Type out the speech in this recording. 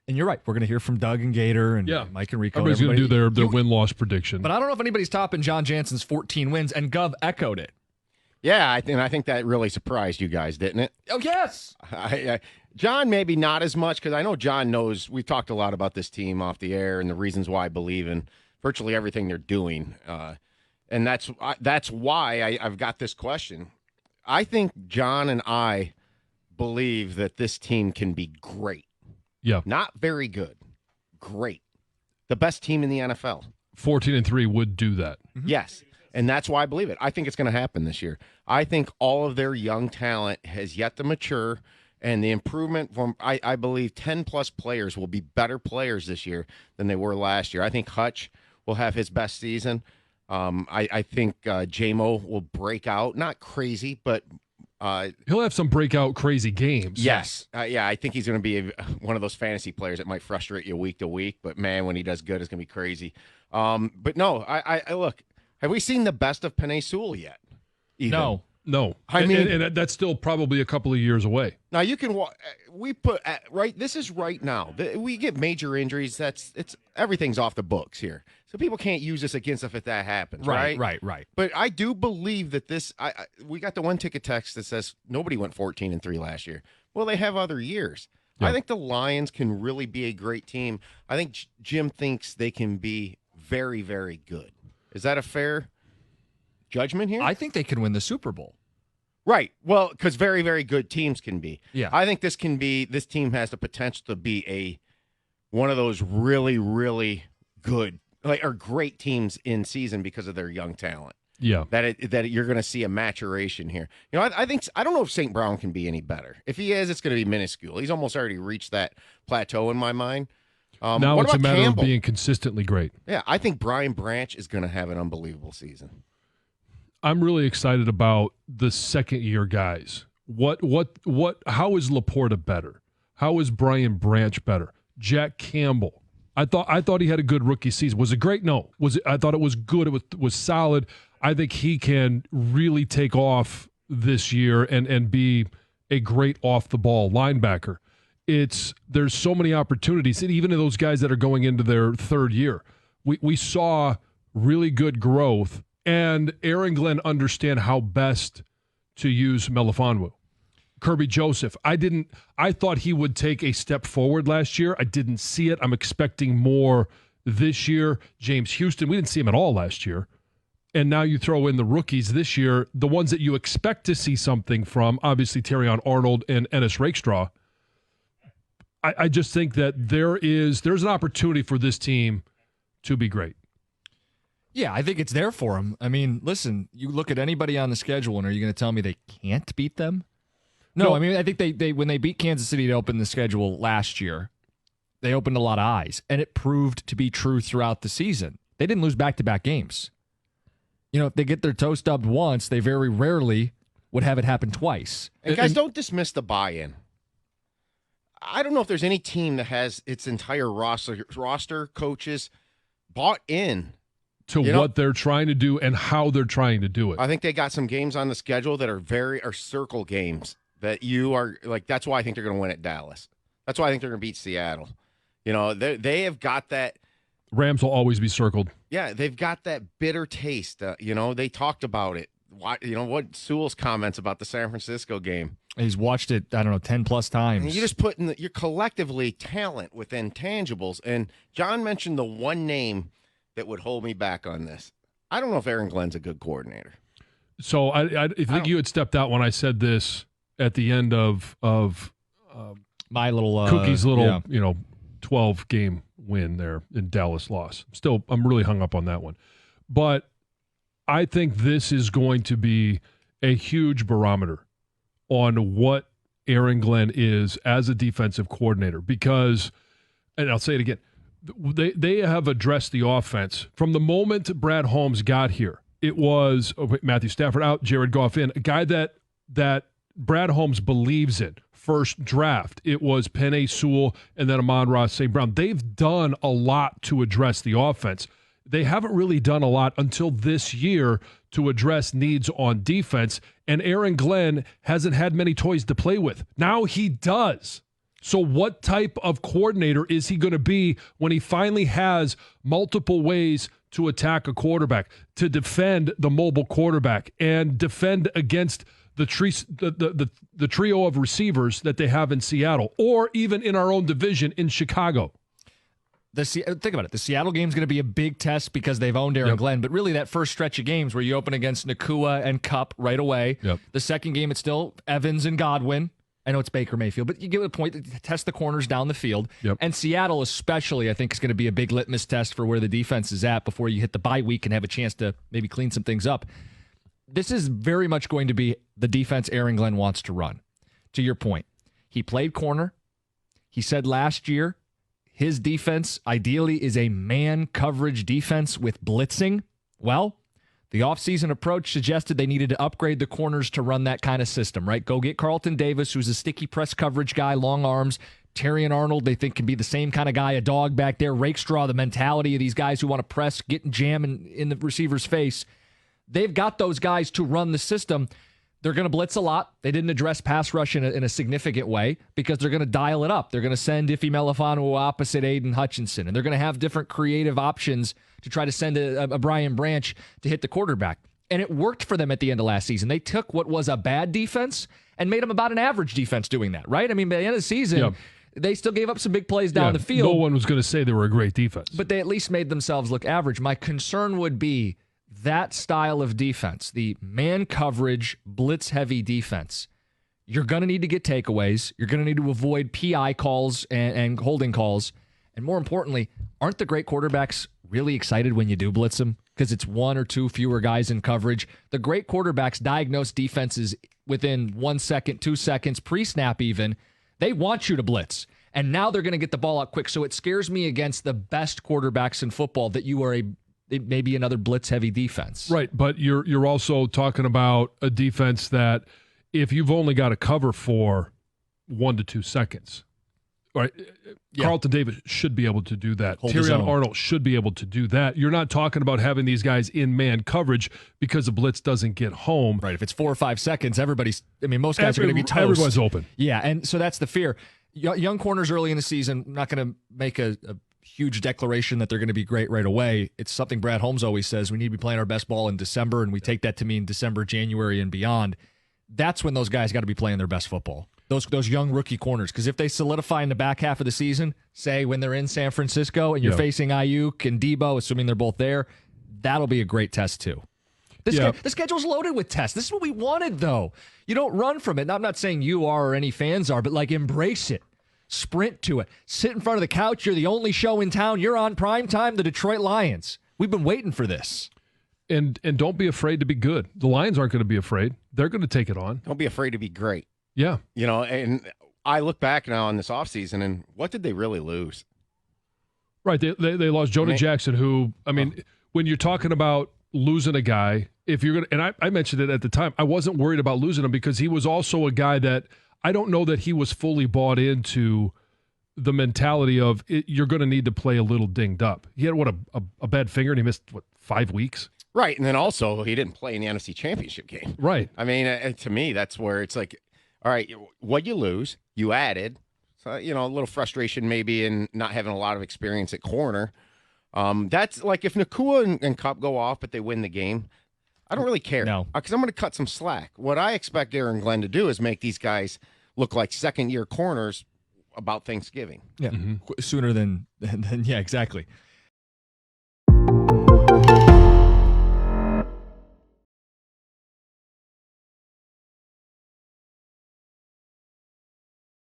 And you're right. We're going to hear from Doug and Gator and Mike and Rico. Everybody's going to do their win-loss prediction. But I don't know if anybody's topping John Jansen's 14 wins, and Gov echoed it. Yeah, I think that really surprised you guys, didn't it? Oh, yes. John, maybe not as much, because I know John knows. We've talked a lot about this team off the air and the reasons why I believe in virtually everything they're doing. And that's why I've got this question. I think John and I believe that this team can be great. Yeah. Not very good. Great. The best team in the NFL. 14-3 would do that. Mm-hmm. Yes. And that's why I believe it. I think it's going to happen this year. I think all of their young talent has yet to mature, and the improvement from, I believe, 10-plus players will be better players this year than they were last year. I think Hutch will have his best season. I think J-Mo will break out. Not crazy, but he'll have some breakout crazy games. Yes. I think he's going to be one of those fantasy players that might frustrate you week to week, but, man, when he does good, it's going to be crazy. But, no, I look, have we seen the best of Penei Sewell yet? Even? No. I mean, and that's still probably a couple of years away. Now you can this is right now. We get major injuries. It's everything's off the books here, so people can't use this against us if that happens. Right. But I do believe that this. We got the one ticket text that says nobody went 14-3 last year. Well, they have other years. Yeah. I think the Lions can really be a great team. I think Jim thinks they can be very, very good. Is that a fair judgment here? I think they can win the Super Bowl. Right. Well, because very, very good teams can be. Yeah. I think this team has the potential to be one of those really, really good or great teams in season because of their young talent. Yeah. That you're going to see a maturation here. You know, I don't know if St. Brown can be any better. If he is, it's going to be minuscule. He's almost already reached that plateau in my mind. Now it's a matter of being consistently great. Yeah, I think Brian Branch is going to have an unbelievable season. I'm really excited about the second-year guys. How is Laporta better? How is Brian Branch better? Jack Campbell. I thought he had a good rookie season. Was it great? No. I thought it was good. It was solid. I think he can really take off this year and be a great off-the-ball linebacker. There's so many opportunities, and even in those guys that are going into their third year, we saw really good growth, and Aaron Glenn understand how best to use Melifonwu. Kirby Joseph, I thought he would take a step forward last year. I didn't see it. I'm expecting more this year. James Houston, we didn't see him at all last year. And now you throw in the rookies this year, the ones that you expect to see something from, obviously Terrion Arnold and Ennis Rakestraw. I just think that there's an opportunity for this team to be great. Yeah, I think it's there for them. I mean, listen, you look at anybody on the schedule, and are you going to tell me they can't beat them? No, I mean, I think they when they beat Kansas City to open the schedule last year, they opened a lot of eyes, and it proved to be true throughout the season. They didn't lose back-to-back games. You know, if they get their toe stubbed once, they very rarely would have it happen twice. And guys, don't dismiss the buy-in. I don't know if there's any team that has its entire roster coaches bought in to what they're trying to do and how they're trying to do it. I think they got some games on the schedule that are circle games that you are like. That's why I think they're going to win at Dallas. That's why I think they're going to beat Seattle. You know, they have got that. Rams will always be circled. Yeah, they've got that bitter taste. You know, they talked about it. What Sewell's comments about the San Francisco game. He's watched it, 10+ times. And you just put in you're collectively talent with intangibles. And John mentioned the one name that would hold me back on this. I don't know if Aaron Glenn's a good coordinator. So I think you had stepped out when I said this at the end of my little Cookie's 12-game win there in Dallas loss. I'm really hung up on that one. But I think this is going to be a huge barometer on what Aaron Glenn is as a defensive coordinator because, and I'll say it again, they have addressed the offense. From the moment Brad Holmes got here, it was Matthew Stafford out, Jared Goff in, a guy that Brad Holmes believes in. First draft, it was Penei Sewell and then Amon-Ra St. Brown. They've done a lot to address the offense. They haven't really done a lot until this year to address needs on defense, and Aaron Glenn hasn't had many toys to play with. Now he does. So what type of coordinator is he going to be when he finally has multiple ways to attack a quarterback, to defend the mobile quarterback, and defend against the trio of receivers that they have in Seattle, or even in our own division in Chicago? Think about it. The Seattle game is going to be a big test because they've owned Aaron Glenn, but really that first stretch of games where you open against Nakua and Kupp right away. The second game, it's still Evans and Godwin. I know it's Baker Mayfield, but you get the point. Test the corners down the field. And Seattle especially, I think, is going to be a big litmus test for where the defense is at before you hit the bye week and have a chance to maybe clean some things up. This is very much going to be the defense Aaron Glenn wants to run. To your point, he played corner. He said last year his defense ideally is a man coverage defense with blitzing. Well, the offseason approach suggested they needed to upgrade the corners to run that kind of system, right? Go get Carlton Davis, who's a sticky press coverage guy, long arms. Terrion Arnold, they think, can be the same kind of guy, a dog back there. Rakestraw, the mentality of these guys who want to press, get and jam in the receiver's face. They've got those guys to run the system. They're going to blitz a lot. They didn't address pass rush in a significant way because they're going to dial it up. They're going to send Iffy Melifonwu opposite Aiden Hutchinson, and they're going to have different creative options to try to send a Brian Branch to hit the quarterback. And it worked for them at the end of last season. They took what was a bad defense and made them about an average defense doing that, right? I mean, by the end of the season, they still gave up some big plays down the field. No one was going to say they were a great defense. But they at least made themselves look average. My concern would be that style of defense, the man coverage, blitz-heavy defense. You're going to need to get takeaways. You're going to need to avoid PI calls and holding calls. And more importantly, aren't the great quarterbacks really excited when you do blitz them? Because it's one or two fewer guys in coverage. The great quarterbacks diagnose defenses within 1 second, 2 seconds, pre-snap even. They want you to blitz. And now they're going to get the ball out quick. So it scares me against the best quarterbacks in football that you are maybe another blitz-heavy defense. Right, but you're also talking about a defense that if you've only got to cover for 1 to 2 seconds, right? Carlton Davis should be able to do that. Terrion Arnold should be able to do that. You're not talking about having these guys in man coverage because the blitz doesn't get home. Right, if it's 4 or 5 seconds, most guys are going to be toast. Everyone's open. Yeah, and so that's the fear. Young corners early in the season, I'm not going to make a huge declaration that they're going to be great right away. It's something Brad Holmes always says. We need to be playing our best ball in December, and we take that to mean December, January, and beyond. That's when those guys got to be playing their best football. Those young rookie corners. Because if they solidify in the back half of the season, say when they're in San Francisco and you're facing Ayuk and Debo, assuming they're both there, that'll be a great test too. The schedule's loaded with tests. This is what we wanted, though. You don't run from it. And I'm not saying you are or any fans are, but embrace it. Sprint to it. Sit in front of the couch. You're the only show in town. You're on prime time, the Detroit Lions. We've been waiting for this. And don't be afraid to be good. The Lions aren't going to be afraid. They're going to take it on. Don't be afraid to be great. Yeah. And I look back now on this offseason, and what did they really lose? Right. They lost Jonah Jackson, who, when you're talking about losing a guy, if you're going to, and I mentioned it at the time, I wasn't worried about losing him because he was also a guy that I don't know that he was fully bought into the mentality of you're going to need to play a little dinged up. He had a bad finger and he missed 5 weeks. Right, and then also he didn't play in the NFC Championship game. Right. To me, that's where it's like, all right, what you lose, you added. So, a little frustration maybe in not having a lot of experience at corner. That's like if Nakua and Kupp go off, but they win the game, I don't really care. No. Because I'm going to cut some slack. What I expect Aaron Glenn to do is make these guys look like second-year corners about Thanksgiving. Yeah, sooner than yeah, exactly.